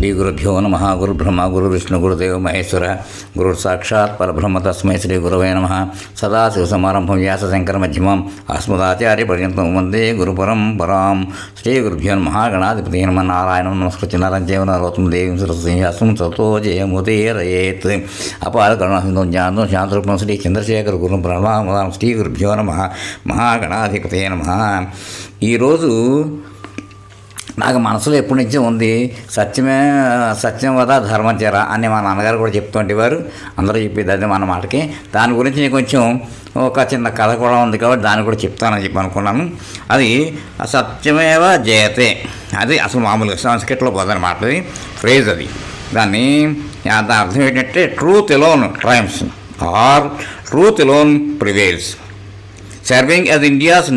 శ్రీ గురుభ్యో నమః. గురు బ్రహ్మ గురు విష్ణు గురుదేవ మహేశ్వర గురు సాక్షాత్ పరబ్రహ్మ తస్మై శ్రీ గురవే నమః. సదాశివసమారంభం వ్యాసశంకర మధ్యమం అస్మదాచార్య పర్యంతం వందే గురు పరంపరాం. శ్రీ గురుభ్యో నమః. గణాధిపతి నమ నారాయణం నమస్కృత్య నరంజీవ నరోత్తం దేవీం సరస్వతీం సతో జయముదీరయేత్. అపార కరుణాసింధం జ్ఞానం శాంతరూపం శ్రీ చంద్రశేఖర గురు ప్రణామం. శ్రీ గురుభ్యో నమః. మహాగణాధిపతి నమః. ఈరోజు నాకు మనసులో ఎప్పటి నుంచో ఉంది, సత్యం వద ధర్మం చేర అని మా నాన్నగారు కూడా చెప్తుంటేవారు. అందరూ చెప్పేది అదే మన మాటకి. దాని గురించి నేను కొంచెం ఒక చిన్న కథ కూడా ఉంది కాబట్టి దాన్ని కూడా చెప్తానని చెప్పి అనుకున్నాను. అది సత్యమేవ జయతే, అది అసలు మామూలుగా సంస్కృతిలో పోదనమాట. అది ఫ్రేజ్. అది దాని అర్థం ఏంటంటే truth alone triumphs or truth alone prevails. Serving as India's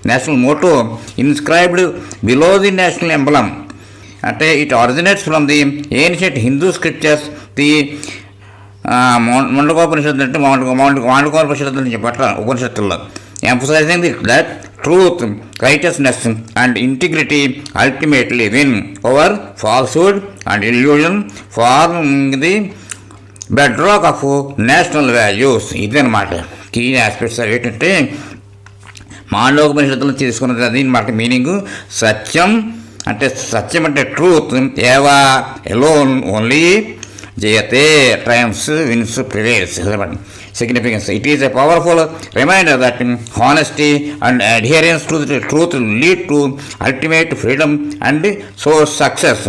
national motto inscribed below the national emblem. అంటే it originates from the ancient Hindu scriptures. The Mundakopanishad అంటే మాండకోపనిషత్తు నుంచి పట్ల ఉపనిషత్తుల్లో emphasising that truth, righteousness and integrity ultimately win over falsehood and illusion forming the bedrock of national values. ఇదనమాట key aspects. ఏంటంటే మాండోపనిషత్తులు తీసుకున్నది అది మాట మీనింగు. సత్యం అంటే ట్రూత్, ఏవా ఎలోన్ ఓన్లీ, జయతే triumphs, wins, prevails. Significance. It is a powerful reminder that honesty and adherence to the truth lead to ultimate freedom and source success,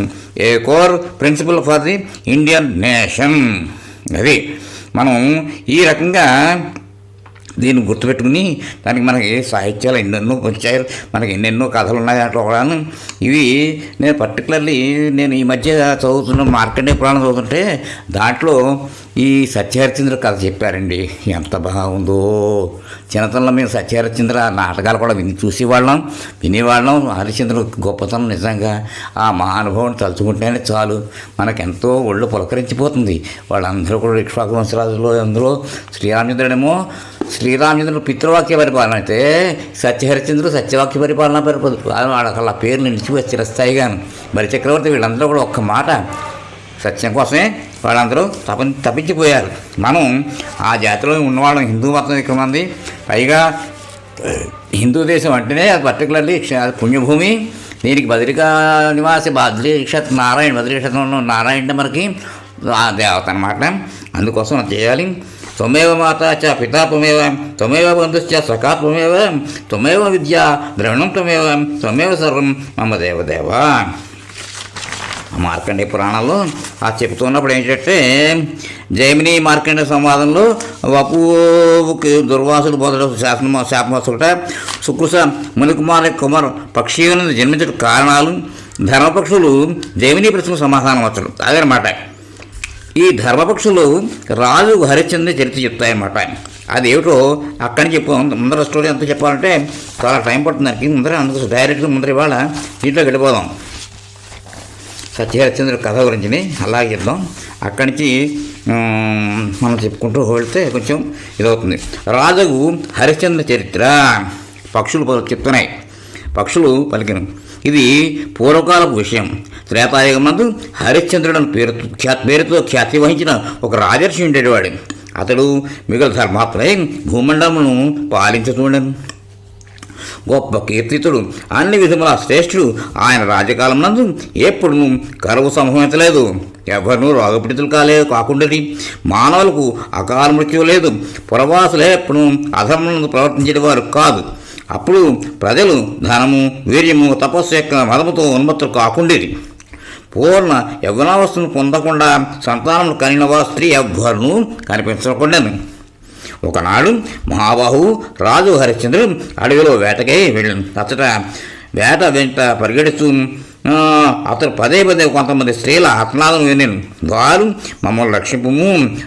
a core principle for the Indian nation. అది మనం ఈ రకంగా దీన్ని గుర్తుపెట్టుకుని దానికి మనకి సాహిత్యాలు ఎన్నెన్నో వచ్చాయి, మనకి ఎన్నెన్నో కథలు ఉన్నాయి. దాంట్లో కూడా ఇవి నేను పర్టికులర్లీ ఈ మధ్య చదువుతున్న మార్కండేయ పురాణం చదువుతుంటే దాంట్లో ఈ సత్యహరిశ్చంద్ర కథ చెప్పారండి. ఎంత బాగుందో. చిన్నతనంలో మేము సత్యహరిశ్చంద్ర నాటకాలు కూడా వినేవాళ్ళం. హరిశ్చంద్ర గొప్పతనం నిజంగా ఆ మహానుభావుని తలుచుకుంటేనే చాలు మనకెంతో ఒళ్ళు పులకరించిపోతుంది. వాళ్ళందరూ కూడా ఇక్ష్వాకు వంశరాజులో అందులో శ్రీరామచంద్రుడు పితృవాక్య పరిపాలన అయితే సత్యహరిశ్చంద్రుడు సత్యవాక్య పరిపాలన వాళ్ళకి అలా పేరు నిలిచిపోయి చిరస్థాయిగాను. బలిచక్రవర్తి వీళ్ళందరూ కూడా ఒక్క మాట సత్యం కోసమే వాళ్ళందరూ తప్పించిపోయారు. మనం ఆ జాతిలో ఉన్నవాళ్ళం. హిందూ మతం ఇక్కడ మంది, పైగా హిందూ దేశం అంటేనే అది పర్టికులర్లీ పుణ్యభూమి. దీనికి బద్రికా నివాసి బద్రీ క్షేత్రంలో నారాయణ మనకి ఆ దేవత అన్నమాట. అందుకోసం అది చేయాలి. త్వమేవ మాతా చ పితా త్వమేవ, త్వమేవ బంధుశ్చ సఖా త్వమేవ, త్వమేవ విద్యా ద్రవిణం త్వమేవ సర్వం మమ దేవదేవ. మార్కండేయ పురాణంలో ఆ చెప్తున్నప్పుడు ఏంటంటే జైమిని మార్కండేయ సంవాదంలో వపువుకి దుర్వాసుడు బోధన శాపమసుట సుకృష మునికుమార పక్షీయులను జన్మించడం కారణాలు, ధర్మపక్షులు జైమిని ప్రశ్నకు సమాధానం వచ్చడం. అదనమాట ఈ ధర్మపక్షులు రాజు హరిశ్చంద్రుని చరిత్ర చెప్తాయన్నమాట. అదేమిటో అక్కడి చెప్పు. ముందర స్టోరీ అంతా చెప్పాలంటే చాలా టైం పడుతుంది దానికి. అందుకు డైరెక్ట్గా ఇవాళ దీంట్లోకి వెళ్ళిపోదాం. సత్యహరిశ్చంద్ర కథ గురించి అలాగే చెప్దాం. అక్కడి నుంచి మనం చెప్పుకుంటూ వెళ్తే కొంచెం ఇదవుతుంది. రాజు హరిశ్చంద్ర చరిత్ర. పక్షులు చెప్తున్నాయి, పక్షులు పలికిన. ఇది పూర్వకాలపు విషయం. త్రేతాయుగమందు హరిశ్చంద్రుడు పేరుతో ఖ్యాతి వహించిన ఒక రాజర్షి ఉండేవాడు. అతడు మిగులు ధర్మాత్మై భూమండలమును పాలించుతుండను. గొప్ప కీర్తితుడు, అన్ని విధముల శ్రేష్ఠుడు. ఆయన రాజకాలం నందు ఎప్పుడు కరువు సంభవించలేదు. ఎవరినూ రోగపీడితులు కాకుండాది. మానవులకు అకాల మృత్యు లేదు. పురవాసులే ఎప్పుడు అధర్మను ప్రవర్తించేవారు కాదు. అప్పుడు ప్రజలు ధనము, వీర్యము, తపస్సు యొక్క మదముతో ఉన్మత్తులు కాకుండేది. పూర్ణ యవ్వనావస్థను పొందకుండా సంతానములు కనిన వారు స్త్రీ ఎవ్వరూ కనిపించకుండాను. ఒకనాడు మహాబాహు రాజు హరిశ్చంద్రుడు అడవిలో వేటకై వెళ్ళాను. అతట వేట వెంట పరిగెడుతూ అతడు పదే కొంతమంది స్త్రీల ఆత్మనాదం విన్నాను. వారు మమ్మల్ని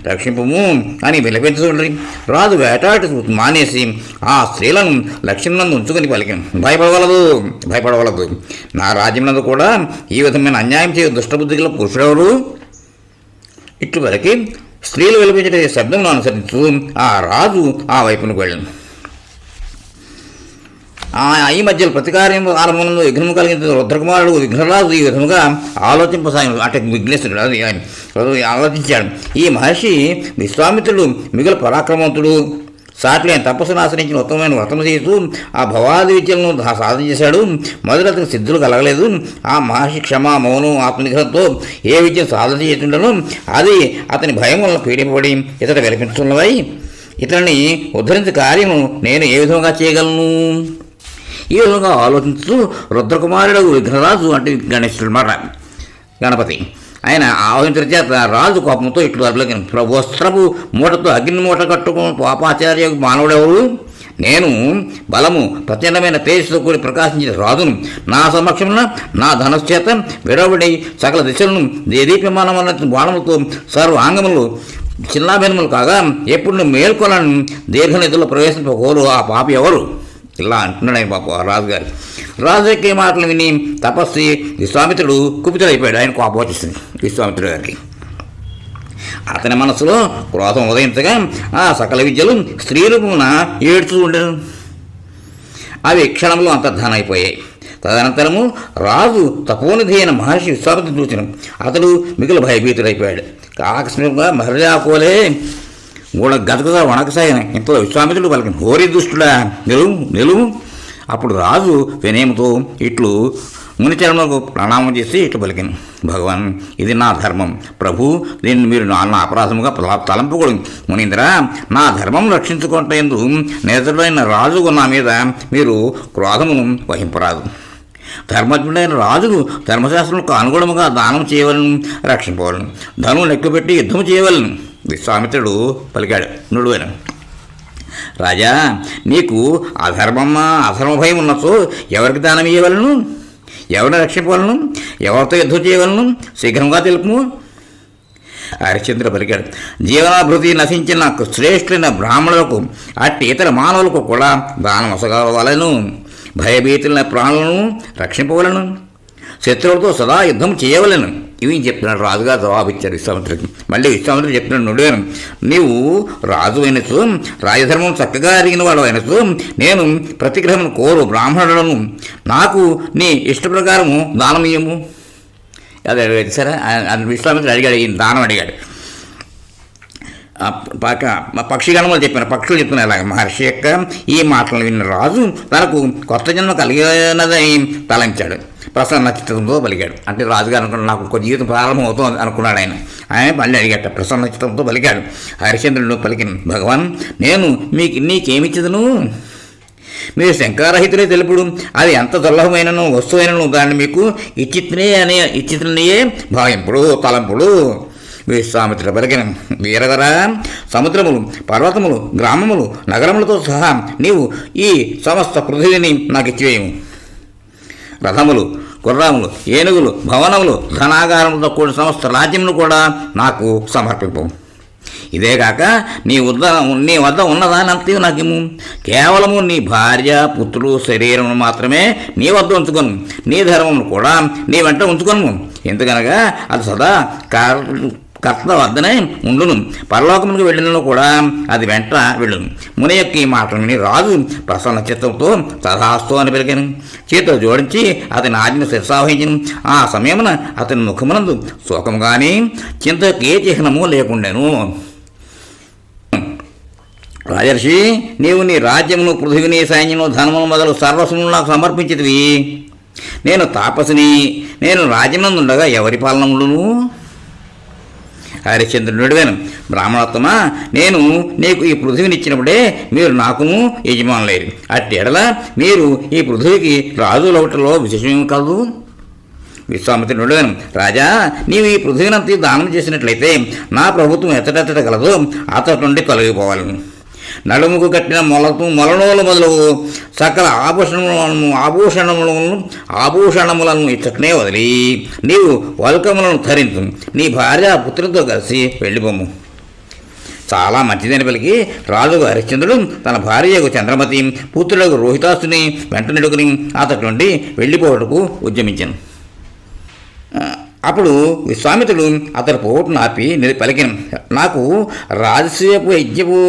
రక్షింపుము అని విలపించుండ్రి. రాజు వేటాడు మానేసి ఆ స్త్రీలను లక్ష్యం ఉంచుకొని పలికాను. భయపడవలదు. నా రాజ్యం కూడా ఈ విధమైన అన్యాయం చేయ దుష్టబుద్ధి గల పురుషుడెవరు? ఇట్లు వరకు స్త్రీలు విలపించే శబ్దం అనుసరిస్తూ ఆ రాజు ఆ వైపునకు వెళ్ళాను. ఈ మధ్యలో ప్రతికార్యం ఆరంభంలో విఘ్నము కలిగిన రుద్రకుమారుడు విఘ్నరాజు ఈ విధముగా ఆలోచింపసాగి అంటే విఘ్నేశ్వరుడు అది ఆయన ఆలోచించాడు. ఈ మహర్షి విశ్వామిత్రుడు మిగులు పరాక్రమవంతుడు, సాటి ఆయన తపస్సును ఆశ్రయించిన ఉత్తమమైన వ్రతము చేస్తూ ఆ భవాది విద్యలను సాధన చేశాడు. మొదట అతనికి సిద్ధులు కలగలేదు. ఆ మహర్షి క్షమ, మౌనం, ఆత్మనిగ్రహంతో ఏ విద్యను సాధన చేస్తుండను అది అతని భయం వలన పీడింపబడి ఇతడు విలపించున్నవై ఇతన్ని ఉద్ధరించే కార్యము నేను ఏ విధంగా చేయగలను? ఈ విధంగా ఆలోచించు రుద్రకుమారుడు విఘ్నరాజు అంటే గణేశుడు మాట గణపతి ఆయన ఆహ్వానించిన చేత రాజు కోపంతో ఇట్లు అర్లగిన వస్త్రపు మూటతో అగ్ని మూట కట్టుకుని పాపాచార్య మానవుడెవరు? నేను బలము ప్రచండమైన తేజస్సుతో కూడి ప్రకాశించిన రాజును. నా సమక్షంలో నా ధనశ్చేత విడవబడి సకల దిశలను దేదీప్యమానమైన బాణములతో సర్వాంగములు చిన్నాభిన్నములు కాగా ఎప్పుడు మేల్కొలను దీర్ఘనిధుల్లో ప్రవేశింపకోరు ఆ పాపి ఎవరు? ఇలా అంటున్నాడు ఆయన పాప రాజుగారు. రాజు యొక్క మాటలు విని తపస్వి విశ్వామిత్రుడు కుపితుడైపోయాడు. ఆయన కోపం వచ్చేసింది విశ్వామిత్రుడు గారికి. అతని మనసులో క్రోధం ఉదయించగా ఆ సకల విద్యలు స్త్రీ రూపమున ఏడ్చూ ఉండేది. అవి క్షణంలో అంతర్ధానం అయిపోయాయి. తదనంతరము రాజు తపోనిధి అయిన మహర్షి విశ్వామిత్రుడు చూసిన అతడు మిగిలిన భయభీతుడైపోయాడు. ఆకస్మికంగా మర్యాకోలే గూడ గతకుగా వణకసాగిన ఇంతలో విశ్వామిత్రుడు పలికిన హోరీ దుష్టుడా నిలువు. అప్పుడు రాజు వినయముతో ఇట్లు మునిచరణకు ప్రణామం చేసి ఇట్లు పలికిన భగవాన్ ఇది నా ధర్మం ప్రభు, దీన్ని మీరు నా అపరాధముగా తలంపకూడదు. మునీంద్ర, నా ధర్మం రక్షించుకుంటేందుకు నేతడైన రాజుకు నా మీద మీరు క్రోధమును వహింపరాదు. ధర్మజ్ఞుడైన రాజుకు ధర్మశాస్త్రంకు అనుగుణముగా దానం చేయవలను, రక్షింపవలను, ధనువు లెక్కపెట్టి యుద్ధము చేయవలను. విశ్వామిత్రుడు పలికాడు నుడువైన రాజా, నీకు అధర్మ భయం ఉన్నచో ఎవరికి దానం ఇవ్వవలను, ఎవరిని రక్షింపవలను, ఎవరితో యుద్ధం చేయవలను శీఘ్రంగా తెలుపుము. హరిశ్చంద్ర పలికాడు జీవనాభివృద్ధి నశించిన శ్రేష్ఠులైన బ్రాహ్మణులకు అట్టి ఇతర మానవులకు కూడా దానం అసగవలను, భయభీతులైన ప్రాణులను రక్షింపవలను, శత్రువులతో సదా యుద్ధం చేయవలను. ఇవి చెప్తున్నాడు రాజుగా జవాబిచ్చారు విశ్వామిత్రుడికి. మళ్ళీ విశ్వామిత్రుడు చెప్తున్నాడు నుడివాను, నీవు రాజు అయినచో రాజధర్మం చక్కగా అరిగిన వాడు అయినచో నేను ప్రతిగ్రహం కోరు బ్రాహ్మణులను నాకు నీ ఇష్ట ప్రకారము దానం ఇయ్యము. అదే సరే విశ్వామిత్రుడు అడిగాడు, ఈ దానం అడిగాడు. పక్షిగణములు చెప్పిన పక్షులు చెప్తున్నారు అలాగే మహర్షి యొక్క ఈ మాటలు విన్న రాజు తనకు కొత్త జన్మ కలిగినదని తలంచాడు. ప్రసన్న చిత్తంతో పలికాడు. అంటే రాజుగారు అనుకున్నాడు నాకు ఒక జీవితం ప్రారంభం అవుతుంది అనుకున్నాడు ఆయన. ఆయన మళ్ళీ అడిగాట ప్రసన్న చిత్తంతో పలికాడు. హరిశ్చంద్రుడు పలికిన భగవాన్, నేను నీకేమిచ్చదును? మీరు శంకారహితులే తెలుపుడు, అది ఎంత దుర్లభమైనను వస్తువైనను దాన్ని మీకు ఇచ్చితనే భావింపుడు తలంపుడు. విశ్వామిత్రుడు పలికిన వీరధర, సముద్రములు, పర్వతములు, గ్రామములు, నగరములతో సహా నీవు ఈ సమస్త పృథివీని నాకు ఇచ్చివేయము. రథములు, గుర్రములు, ఏనుగులు, భవనములు, ధనాగారములతో కూడిన సమస్త రాజ్యమును కూడా నాకు సమర్పింపు. ఇదేగాక నీ వద్ద ఉన్నదానంతే నాకేము, కేవలము నీ భార్య, పుత్రులు, శరీరమును మాత్రమే నీ వద్ద ఉంచుకొను. నీ ధర్మమును కూడా నీ వెంట ఉంచుకొను. ఎందుకనగా అది సదా కర్త వద్దనే ఉండును. పరలోకమునికి వెళ్ళినను కూడా అది వెంట వెళ్ళును. ముని యొక్క ఈ మాటలని రాజు ప్రసన్న చిత్తంతో తథాస్తు అని పలికాను. చేతులు జోడించి అతని ఆజ్ఞ శిరసావహించను. ఆ సమయమున అతని ముఖమునందు శోకము కానీ చింతకు ఏ చిహ్నము లేకుండాను. రాజర్షి, నీవు నీ రాజ్యమును, పృథివిని, సైన్యము, ధనమును మొదలు సర్వస్వమును నాకు సమర్పించితివి. నేను తాపసిని, నేను రాజ్యమునందుండగా ఎవరి పాలనములను? హరిశ్చంద్రుడు నడివాను బ్రాహ్మణోత్తమా, నేను నీకు ఈ పృథివిని ఇచ్చినప్పుడే మీరు నాకును యజమానులేరు. అట్టి ఎడల మీరు ఈ పృథివికి రాజులవటలో విశేషం కలదు. విశ్వామిత్రుడు నడివాను రాజా, నీవు ఈ పృథివినంతా దానం చేసినట్లయితే నా ప్రభుత్వం ఎత్తటెత్తట కలదు అతడి నుండి తొలగిపోవాలని. నడుముకు కట్టిన మొలనోలు మొదలగు సకల ఆభూషణములను ఇచ్చటనే వదిలి నీవు వల్కములను ధరించు. నీ భార్య పుత్రులతో కలిసి వెళ్ళిపోము. చాలా మంచిదని పలికి రాజుకు హరిశ్చంద్రుడు తన భార్యకు చంద్రమతి, పుత్రులకు రోహితాసుని వెంట నెడుకుని అతడి నుండి వెళ్ళిపోవటకు ఉద్యమించాను. అప్పుడు విశ్వామిత్రుడు అతడి పోటును ఆపి పలికిన నాకు రాజసూయపు యజ్ఞపు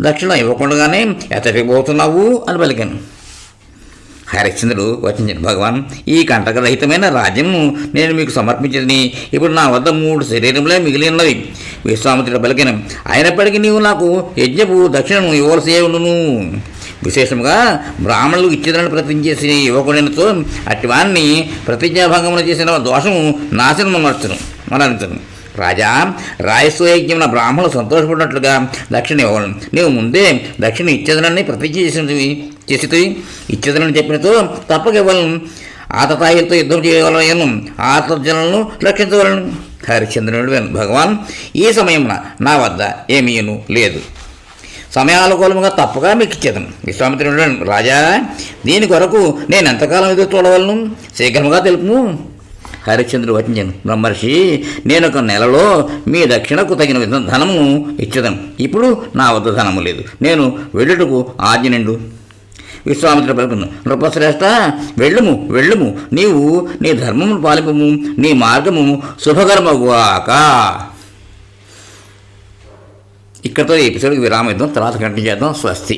దక్షిణ ఇవ్వకుండానే ఎతడికి పోతున్నావు అని పలికాను. హరిశ్చంద్రుడు వచించాడు, భగవాన్, ఈ కంటకరహితమైన రాజ్యము నేను మీకు సమర్పించింది. ఇప్పుడు నా వద్ద 3 శరీరములే మిగిలి ఉన్నవి. విశ్వామిత్రుడు పలికిన, అయినప్పటికీ నీవు నాకు యజ్ఞపు దక్షిణను ఇవ్వవలసే ఉండును. విశేషముగా బ్రాహ్మణులు ఇచ్చేదని ప్రతిజ్ఞ చేసి ఇవ్వకూడనితో అట్టివాన్ని ప్రతిజ్ఞాభంగమును చేసిన దోషము నాశనము మరణించను. రాజా, రాయస్వ యజ్ఞమున బ్రాహ్మణులు సంతోషపడినట్లుగా దక్షిణ ఇవ్వగలను. నీవు ముందే దక్షిణ ఇచ్చేదనని ప్రతిజ్ఞ చేసి ఇచ్చేదనని చెప్పినతో తప్పక ఇవ్వలను. ఆతతాయిలతో యుద్ధం చేయగలను, ఆతర్జనులను రక్షించవలను. హరిశ్చంద్రుడు, భగవాన్, ఈ సమయమున నా వద్ద ఏమీను లేదు. సమయానుకూలముగా తప్పగా మీకు ఇచ్చేదను. విశ్వామిత్రుడు, రాజా, దీని కొరకు నేను ఎంతకాలం ఎదురు చూడవలను? శీఘ్రముగా తెలుపుము. హరిశ్చంద్రుడు వచించాను, బ్రహ్మర్షి, నేను 1 నెలలో మీ దక్షిణకు తగిన ధనము ఇచ్చేదను. ఇప్పుడు నా వద్ద ధనము లేదు. నేను వెళ్ళుటకు ఆజ్ఞ నిండు. విశ్వామిత్రుడు పలుకును, నృపశ్రేష్ఠ, వెళ్ళుము. నీవు నీ ధర్మమును పాలింపము, నీ మార్గము శుభకరమగుగాక. ఇక్కడితో ఈ ఎపిసోడ్కి విరామం ఇద్దాం. తర్వాత కంటిన్యూ చేద్దాం. స్వస్తి.